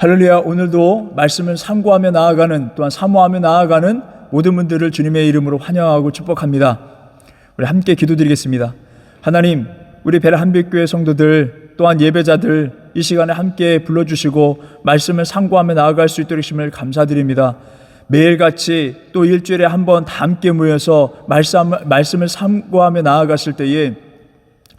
할렐루야. 오늘도 말씀을 상고하며 나아가는, 또한 사모하며 나아가는 모든 분들을 주님의 이름으로 환영하고 축복합니다. 우리 함께 기도드리겠습니다. 하나님, 우리 베라 한빛교회 성도들 또한 예배자들 이 시간에 함께 불러주시고 말씀을 상고하며 나아갈 수 있도록 주심을 감사드립니다. 매일같이 또 일주일에 한 번 다 함께 모여서 말씀을 상고하며 나아갔을 때에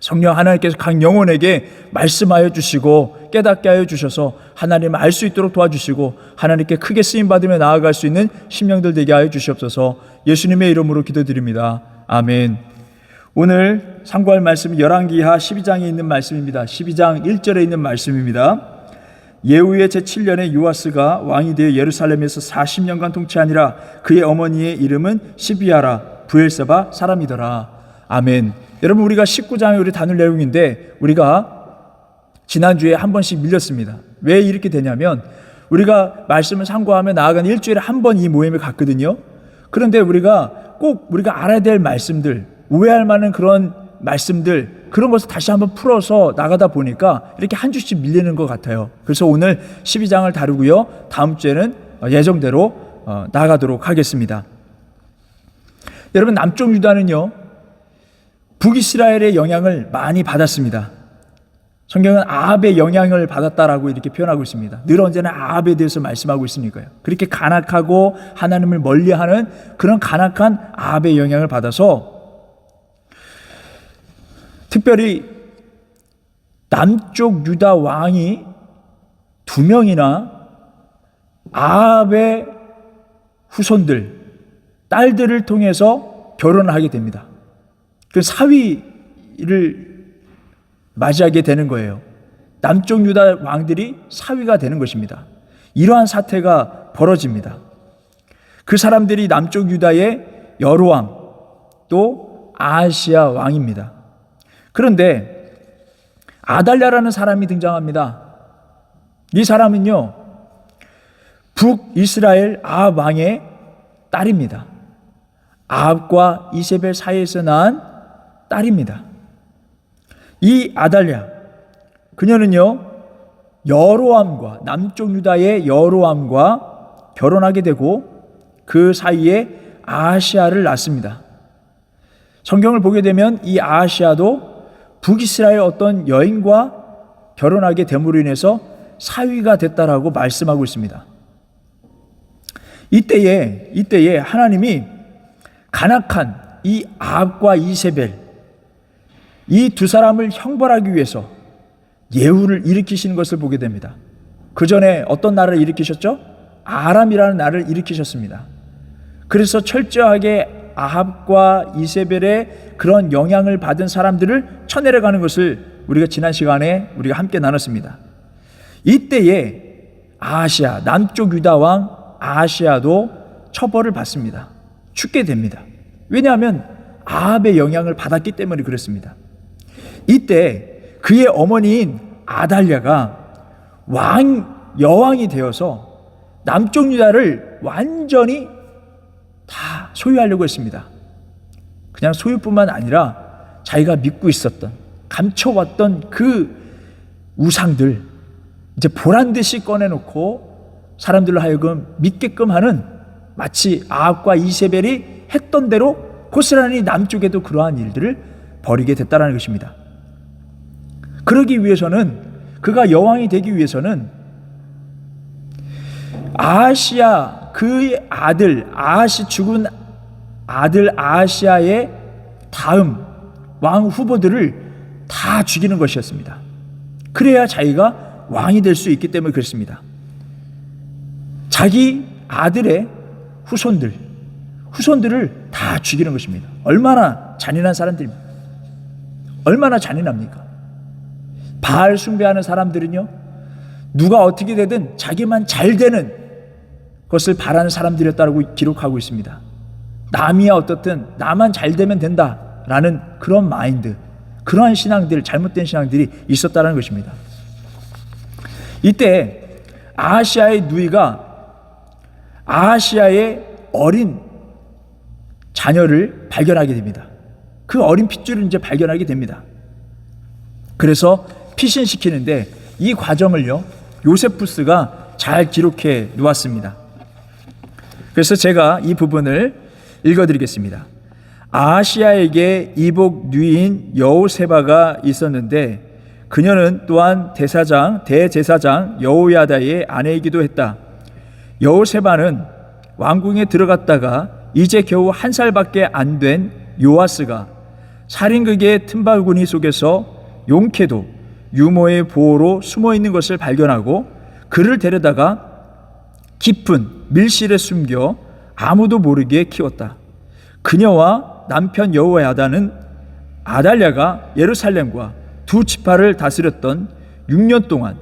성령 하나님께서 각 영혼에게 말씀하여 주시고 깨닫게 하여 주셔서 하나님을 알 수 있도록 도와주시고 하나님께 크게 쓰임받으며 나아갈 수 있는 심령들 되게 하여 주시옵소서. 예수님의 이름으로 기도드립니다. 아멘. 오늘 상고할 말씀은 열왕기하 12장에 있는 말씀입니다. 12장 1절에 있는 말씀입니다. 예후의 제7년에 요아스가 왕이 되어 예루살렘에서 40년간 통치하니라. 그의 어머니의 이름은 시비아라 브엘세바 사람이더라. 아멘. 여러분, 우리가 19장에 우리 다룰 내용인데 우리가 지난주에 한 번씩 밀렸습니다. 왜 이렇게 되냐면 우리가 말씀을 상고하며 나아가는 일주일에 한 번 이 모임을 갖거든요. 그런데 우리가 꼭 우리가 알아야 될 말씀들, 오해할 만한 그런 말씀들, 그런 것을 다시 한번 풀어서 나가다 보니까 이렇게 한 주씩 밀리는 것 같아요. 그래서 오늘 12장을 다루고요, 다음 주에는 예정대로 나가도록 하겠습니다. 여러분, 남쪽 유다는요 북이스라엘의 영향을 많이 받았습니다. 성경은 아합의 영향을 받았다라고 이렇게 표현하고 있습니다. 늘 언제나 아합에 대해서 말씀하고 있으니까요. 그렇게 간악하고 하나님을 멀리하는 그런 간악한 아합의 영향을 받아서 특별히 남쪽 유다 왕이 2명이나 아합의 후손들, 딸들을 통해서 결혼을 하게 됩니다. 그 사위를 맞이하게 되는 거예요. 남쪽 유다 왕들이 사위가 되는 것입니다. 이러한 사태가 벌어집니다. 그 사람들이 남쪽 유다의 여로암 또 아하시아 왕입니다. 그런데 아달랴라는 사람이 등장합니다. 이 사람은요 북이스라엘 아합 왕의 딸입니다. 아합과 이세벨 사이에서 낳은 딸입니다. 이 아달랴, 그녀는요 여로암과 남쪽 유다의 여로암과 결혼하게 되고 그 사이에 아하시아를 낳습니다. 성경을 보게 되면 이 아하시아도 북이스라엘 어떤 여인과 결혼하게 됨으로 인해서 사위가 됐다라고 말씀하고 있습니다. 이때에 하나님이 간악한 이 아합과 이세벨, 이 두 사람을 형벌하기 위해서 예후를 일으키시는 것을 보게 됩니다. 그 전에 어떤 나라를 일으키셨죠? 아람이라는 나라를 일으키셨습니다. 그래서 철저하게 아합과 이세벨의 그런 영향을 받은 사람들을 쳐내려가는 것을 우리가 지난 시간에 우리가 함께 나눴습니다. 이때에 아하시아, 남쪽 유다 왕 아하시아도 처벌을 받습니다. 죽게 됩니다. 왜냐하면 아합의 영향을 받았기 때문에 그렇습니다. 이때 그의 어머니인 아달랴가 여왕이 되어서 남쪽 유다를 완전히 다 소유하려고 했습니다. 그냥 소유뿐만 아니라 자기가 믿고 있었던, 감춰왔던 그 우상들 이제 보란듯이 꺼내놓고 사람들로 하여금 믿게끔 하는, 마치 아합과 이세벨이 했던 대로 고스란히 남쪽에도 그러한 일들을 벌이게 됐다는 것입니다. 그러기 위해서는, 그가 여왕이 되기 위해서는 아하시아, 그의 아들 죽은 아들 아하시아의 다음 왕 후보들을 다 죽이는 것이었습니다. 그래야 자기가 왕이 될 수 있기 때문에 그렇습니다. 자기 아들의 후손들을 다 죽이는 것입니다. 얼마나 잔인한 사람들입니까? 얼마나 잔인합니까? 바알 숭배하는 사람들은요, 누가 어떻게 되든 자기만 잘 되는 것을 바라는 사람들이었다고 기록하고 있습니다. 남이야 어떻든 나만 잘 되면 된다라는 그런 마인드, 그러한 신앙들, 잘못된 신앙들이 있었다는 것입니다. 이때 아하시아의 누이가 아하시아의 어린 자녀를 발견하게 됩니다. 그 어린 핏줄을 이제 발견하게 됩니다. 그래서 피신시키는데 이 과정을요 요세푸스가 잘 기록해 놓았습니다. 그래서 제가 이 부분을 읽어드리겠습니다. 아하시아에게 이복 누이인 여호세바가 있었는데 그녀는 또한 대제사장 여호야다의 아내이기도 했다. 여호세바는 왕궁에 들어갔다가 이제 겨우 1살밖에 안 된 요아스가 살인극의 틈바구니 속에서 용케도 유모의 보호로 숨어 있는 것을 발견하고 그를 데려다가 깊은 밀실에 숨겨 아무도 모르게 키웠다. 그녀와 남편 여호야다는 아달랴가 예루살렘과 두 지파를 다스렸던 6년 동안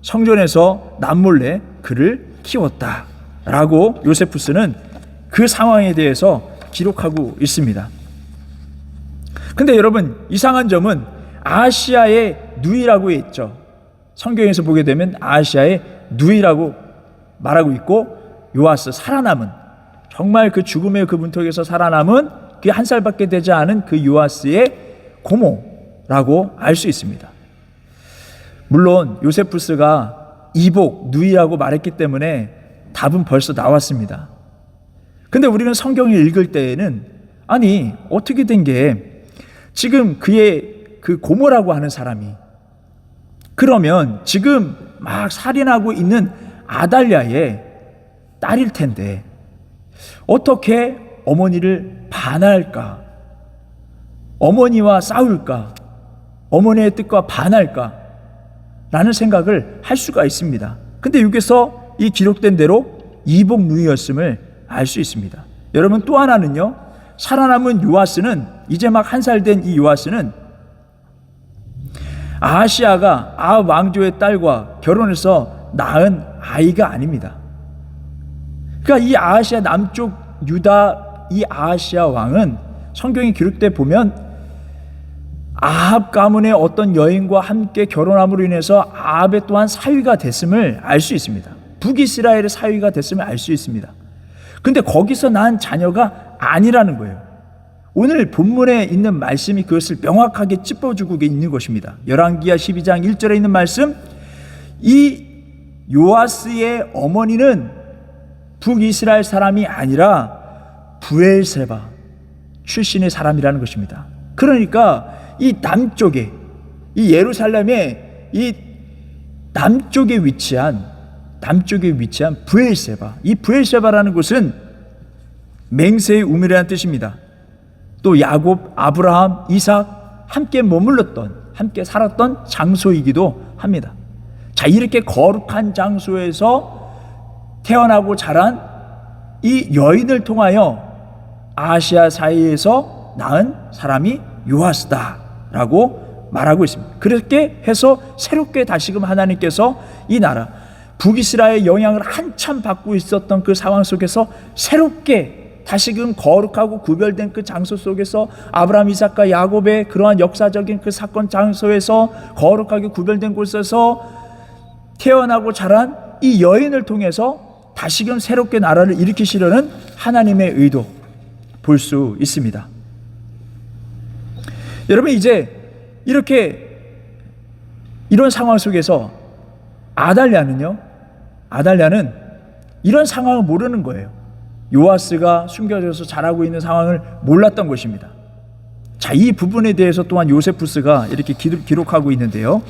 성전에서 남몰래 그를 키웠다 라고 요세푸스는 그 상황에 대해서 기록하고 있습니다. 근데 여러분, 이상한 점은 아하시아의 누이라고 했죠. 성경에서 보게 되면 아하시아의 누이라고 말하고 있고, 요아스 살아남은, 정말 그 죽음의 그 문턱에서 살아남은 그 1살밖에 되지 않은 그 요아스의 고모라고 알 수 있습니다. 물론 요세푸스가 이복 누이라고 말했기 때문에 답은 벌써 나왔습니다. 근데 우리는 성경을 읽을 때에는 아니 어떻게 된 게 지금 그의 그 고모라고 하는 사람이 그러면 지금 막 살인하고 있는 아달랴의 딸일 텐데 어떻게 어머니를 반할까? 어머니와 싸울까? 어머니의 뜻과 반할까? 라는 생각을 할 수가 있습니다. 근데 여기서 이 기록된 대로 이복 누이였음을 알 수 있습니다. 여러분, 또 하나는요, 살아남은 요아스는 이제 막 1살 된 이 요아스는 아하시아가 아합 왕조의 딸과 결혼해서 낳은 아이가 아닙니다. 그러니까 이 아하시아 남쪽 유다 이 아하시아 왕은 성경이 기록돼 보면 아합 가문의 어떤 여인과 함께 결혼함으로 인해서 아합의 또한 사위가 됐음을 알 수 있습니다. 북이스라엘의 사위가 됐음을 알 수 있습니다. 근데 거기서 난 자녀가 아니라는 거예요. 오늘 본문에 있는 말씀이 그것을 명확하게 짚어주고 있는 것입니다. 열왕기하 12장 1절에 있는 말씀, 이 요아스의 어머니는 북이스라엘 사람이 아니라 브엘세바 출신의 사람이라는 것입니다. 그러니까 이 남쪽에, 이 예루살렘의 이 남쪽에 위치한 브엘세바, 이 브엘세바라는 곳은 맹세의 우물이라는 뜻입니다. 또 야곱, 아브라함, 이삭 함께 머물렀던, 함께 살았던 장소이기도 합니다. 자, 이렇게 거룩한 장소에서 태어나고 자란 이 여인을 통하여 아시아 사이에서 낳은 사람이 요아스다라고 말하고 있습니다. 그렇게 해서 새롭게 다시금 하나님께서 이 나라 북이스라엘의 영향을 한참 받고 있었던 그 상황 속에서 새롭게 다시금 거룩하고 구별된 그 장소 속에서 아브라함, 이삭과 야곱의 그러한 역사적인 그 사건 장소에서 거룩하게 구별된 곳에서 태어나고 자란 이 여인을 통해서 다시금 새롭게 나라를 일으키시려는 하나님의 의도 볼 수 있습니다. 여러분, 이제 이런 상황 속에서 아달랴는 이런 상황을 모르는 거예요. 요아스가 숨겨져서 자라고 있는 상황을 몰랐던 것입니다. 자, 이 부분에 대해서 또한 요세푸스가 이렇게 기록하고 있는데요.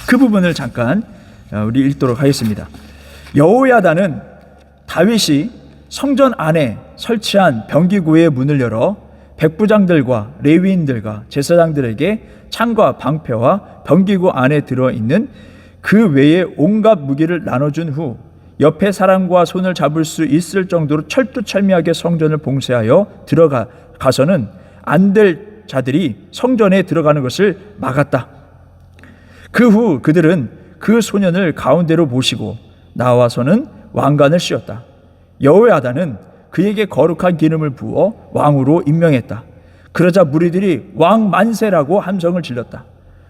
그 부분을 잠깐 우리 읽도록 하겠습니다. 여호야다는 다윗이 성전 안에 설치한 병기구의 문을 열어 백부장들과 레위인들과 제사장들에게 창과 방패와 병기구 안에 들어있는 그 외에 온갖 무기를 나눠준 후 옆에 사람과 손을 잡을 수 있을 정도로 철두철미하게 성전을 봉쇄하여 들어가서는 안 될 자들이 성전에 들어가는 것을 막았다. 그 후 그들은 그 소년을 가운데로 모시고 나와서는 왕관을 씌웠다. 여호야다는 그에게 거룩한 기름을 부어 왕으로 임명했다. 그러자 무리들이 왕 만세라고 함성을 질렀다.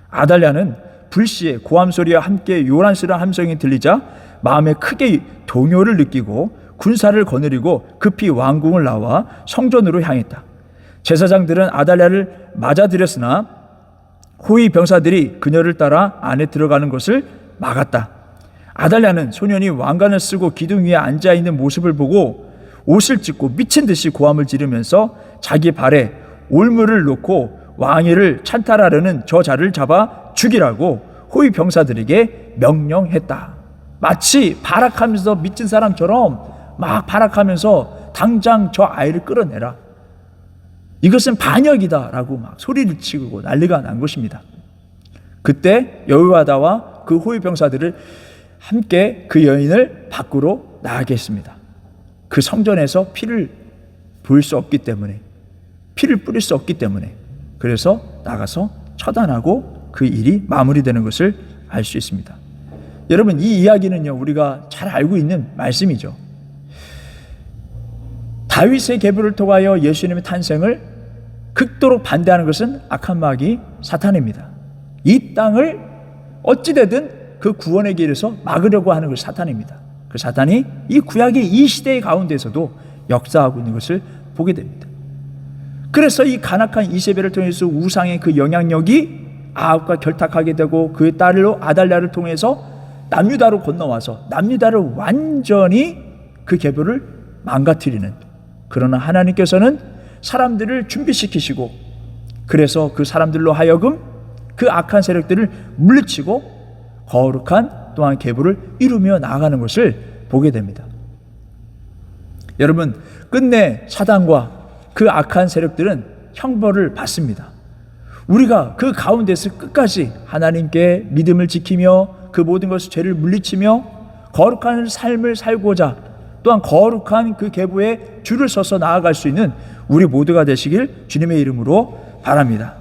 아달랴는 불시에 고함 소리와 함께 요란스러운 함성이 들리자 마음에 크게 동요를 느끼고 군사를 거느리고 급히 왕궁을 나와 성전으로 향했다. 제사장들은 아달랴를 맞아들였으나 호위 병사들이 그녀를 따라 안에 들어가는 것을 막았다. 아달랴는 소년이 왕관을 쓰고 기둥 위에 앉아있는 모습을 보고 옷을 찢고 미친 듯이 고함을 지르면서 자기 발에 올무를 놓고 왕위를 찬탈하려는 저 자를 잡아 죽이라고 호위 병사들에게 명령했다. 마치 발악하면서 미친 사람처럼 막 발악하면서 당장 저 아이를 끌어내라. 이것은 반역이다라고 막 소리를 치고 난리가 난 것입니다. 그때 여호야다와 그 호위 병사들을 함께 그 여인을 밖으로 나가게 했습니다. 그 성전에서 피를 보일 수 없기 때문에, 피를 뿌릴 수 없기 때문에, 그래서 나가서 처단하고 그 일이 마무리되는 것을 알 수 있습니다. 여러분, 이 이야기는요, 우리가 잘 알고 있는 말씀이죠. 다윗의 계보를 통하여 예수님의 탄생을 극도로 반대하는 것은 악한 마귀 사탄입니다. 이 땅을 어찌되든 그 구원의 길에서 막으려고 하는 것이 사탄입니다. 그 사탄이 이 구약의 이 시대의 가운데서도 역사하고 있는 것을 보게 됩니다. 그래서 이 간악한 이세벨을 통해서 우상의 그 영향력이 아합과 결탁하게 되고 그의 딸로 아달랴를 통해서 남유다로 건너와서 남유다를 완전히 그 계보를 망가뜨리는, 그러나 하나님께서는 사람들을 준비시키시고 그래서 그 사람들로 하여금 그 악한 세력들을 물리치고 거룩한 또한 계보를 이루며 나아가는 것을 보게 됩니다. 여러분, 끝내 사단과 그 악한 세력들은 형벌을 받습니다. 우리가 그 가운데서 끝까지 하나님께 믿음을 지키며 그 모든 것을 죄를 물리치며 거룩한 삶을 살고자 또한 거룩한 그 계보에 줄을 서서 나아갈 수 있는 우리 모두가 되시길 주님의 이름으로 바랍니다.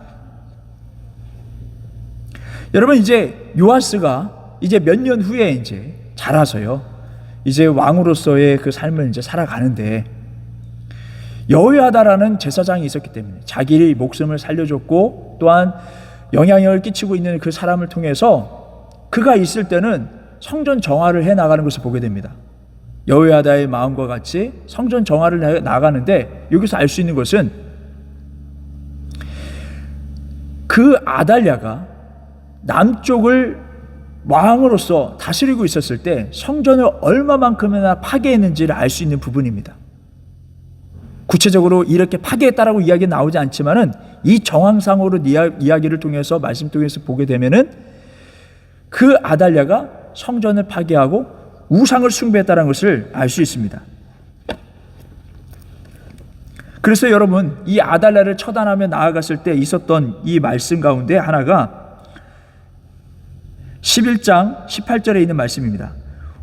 여러분, 이제 요아스가 이제 몇 년 후에 이제 자라서요, 이제 왕으로서의 그 삶을 이제 살아가는데, 여호야다라는 제사장이 있었기 때문에 자기의 목숨을 살려줬고 또한 영향력을 끼치고 있는 그 사람을 통해서 그가 있을 때는 성전 정화를 해 나가는 것을 보게 됩니다. 여호야다의 마음과 같이 성전 정화를 해 나가는데, 여기서 알 수 있는 것은 그 아달랴가 남쪽을 왕으로서 다스리고 있었을 때 성전을 얼마만큼이나 파괴했는지를 알 수 있는 부분입니다. 구체적으로 이렇게 파괴했다라고 이야기 나오지 않지만은 이 정황상으로 이야기를 통해서 말씀 통해서 보게 되면은 그 아달랴가 성전을 파괴하고 우상을 숭배했다는 것을 알 수 있습니다. 그래서 여러분, 이 아달랴를 처단하며 나아갔을 때 있었던 이 말씀 가운데 하나가 11장 18절에 있는 말씀입니다.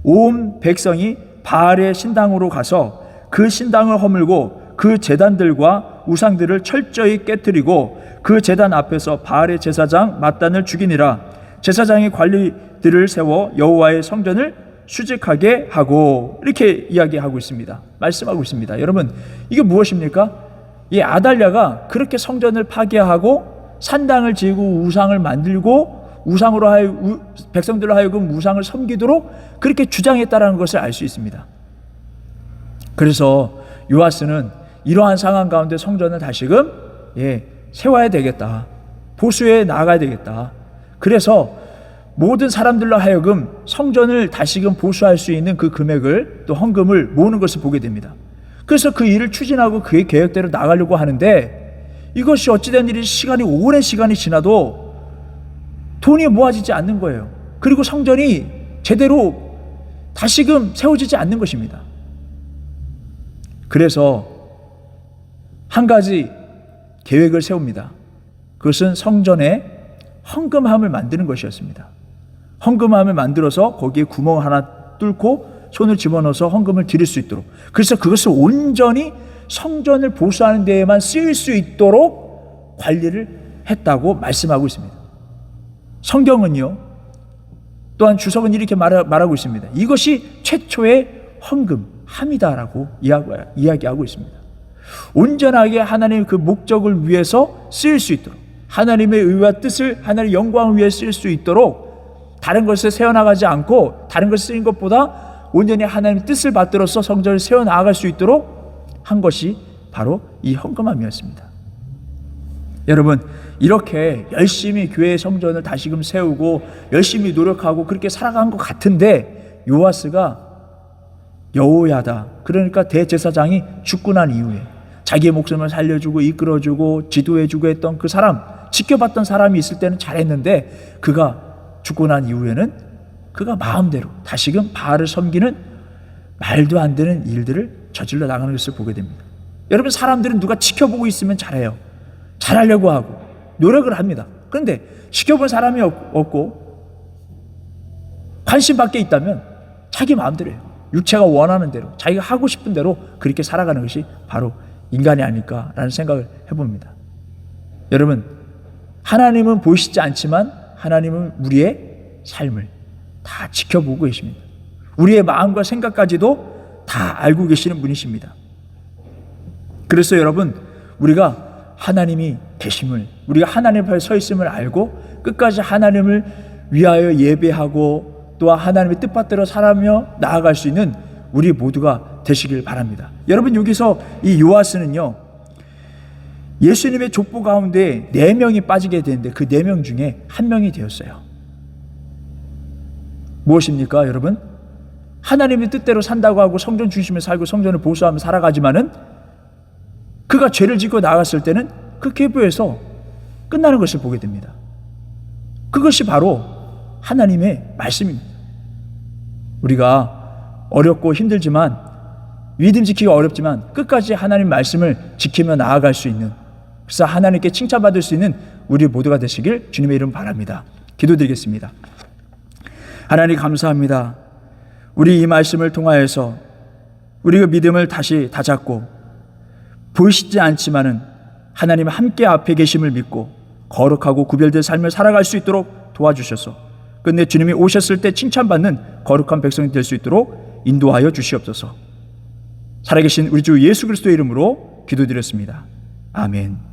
온 백성이 바알의 신당으로 가서 그 신당을 허물고 그 제단들과 우상들을 철저히 깨뜨리고 그 제단 앞에서 바알의 제사장 mat단을 죽이니라. 제사장의 관리들을 세워 여호와의 성전을 수직하게 하고, 이렇게 이야기하고 있습니다. 말씀하고 있습니다. 여러분, 이게 무엇입니까? 이 아달랴가 그렇게 성전을 파괴하고 산당을 지고 우상을 만들고 우상으로 백성들로 하여금 우상을 섬기도록 그렇게 주장했다라는 것을 알 수 있습니다. 그래서 요아스는 이러한 상황 가운데 성전을 다시금 세워야 되겠다, 보수해 나가야 되겠다. 그래서 모든 사람들로 하여금 성전을 다시금 보수할 수 있는 그 금액을, 또 헌금을 모으는 것을 보게 됩니다. 그래서 그 일을 추진하고 그의 계획대로 나가려고 하는데, 이것이 어찌된 일이 오랜 시간이 지나도 돈이 모아지지 않는 거예요. 그리고 성전이 제대로 다시금 세워지지 않는 것입니다. 그래서 한 가지 계획을 세웁니다. 그것은 성전에 헌금함을 만드는 것이었습니다. 헌금함을 만들어서 거기에 구멍 하나 뚫고 손을 집어넣어서 헌금을 드릴 수 있도록, 그래서 그것을 온전히 성전을 보수하는 데에만 쓰일 수 있도록 관리를 했다고 말씀하고 있습니다. 성경은요, 또한 주석은 이렇게 말하고 있습니다. 이것이 최초의 헌금함이다라고 이야기하고 있습니다. 온전하게 하나님의 그 목적을 위해서 쓰일 수 있도록, 하나님의 의와 뜻을, 하나님의 영광을 위해 쓰일 수 있도록, 다른 것에 세워나가지 않고 다른 것을 쓰인 것보다 온전히 하나님의 뜻을 받들어서 성전을 세워나갈 수 있도록 한 것이 바로 이 헌금함이었습니다. 여러분, 이렇게 열심히 교회 성전을 다시금 세우고 열심히 노력하고 그렇게 살아간 것 같은데, 요아스가 여호야다, 그러니까 대제사장이 죽고 난 이후에 자기의 목숨을 살려주고 이끌어주고 지도해주고 했던 그 사람, 지켜봤던 사람이 있을 때는 잘했는데, 그가 죽고 난 이후에는 그가 마음대로 다시금 바알을 섬기는 말도 안 되는 일들을 저질러 나가는 것을 보게 됩니다. 여러분, 사람들은 누가 지켜보고 있으면 잘해요. 잘하려고 하고 노력을 합니다. 그런데 지켜본 사람이 없고 관심 밖에 있다면 자기 마음대로 해요. 육체가 원하는 대로, 자기가 하고 싶은 대로 그렇게 살아가는 것이 바로 인간이 아닐까라는 생각을 해봅니다. 여러분, 하나님은 보이시지 않지만 하나님은 우리의 삶을 다 지켜보고 계십니다. 우리의 마음과 생각까지도 다 알고 계시는 분이십니다. 그래서 여러분, 우리가 하나님이 계심을, 우리가 하나님 앞에 서 있음을 알고 끝까지 하나님을 위하여 예배하고 또한 하나님의 뜻받들어 살아며 나아갈 수 있는 우리 모두가 되시길 바랍니다. 여러분, 여기서 이 요아스는요, 예수님의 족보 가운데 4명이 빠지게 되는데 그 4명 중에 1명이 되었어요. 무엇입니까, 여러분? 하나님의 뜻대로 산다고 하고 성전 중심에 살고 성전을 보수하며 살아가지만은 그가 죄를 짓고 나갔을 때는 그 계보에서 끝나는 것을 보게 됩니다. 그것이 바로 하나님의 말씀입니다. 우리가 어렵고 힘들지만, 믿음 지키기가 어렵지만 끝까지 하나님 말씀을 지키며 나아갈 수 있는, 그래서 하나님께 칭찬받을 수 있는 우리 모두가 되시길 주님의 이름 바랍니다. 기도드리겠습니다. 하나님, 감사합니다. 우리 이 말씀을 통하여서 우리가 믿음을 다시 다잡고 보이시지 않지만은 하나님 함께 앞에 계심을 믿고 거룩하고 구별된 삶을 살아갈 수 있도록 도와주셔서 끝내 주님이 오셨을 때 칭찬받는 거룩한 백성이 될 수 있도록 인도하여 주시옵소서. 살아계신 우리 주 예수 그리스도의 이름으로 기도드렸습니다. 아멘.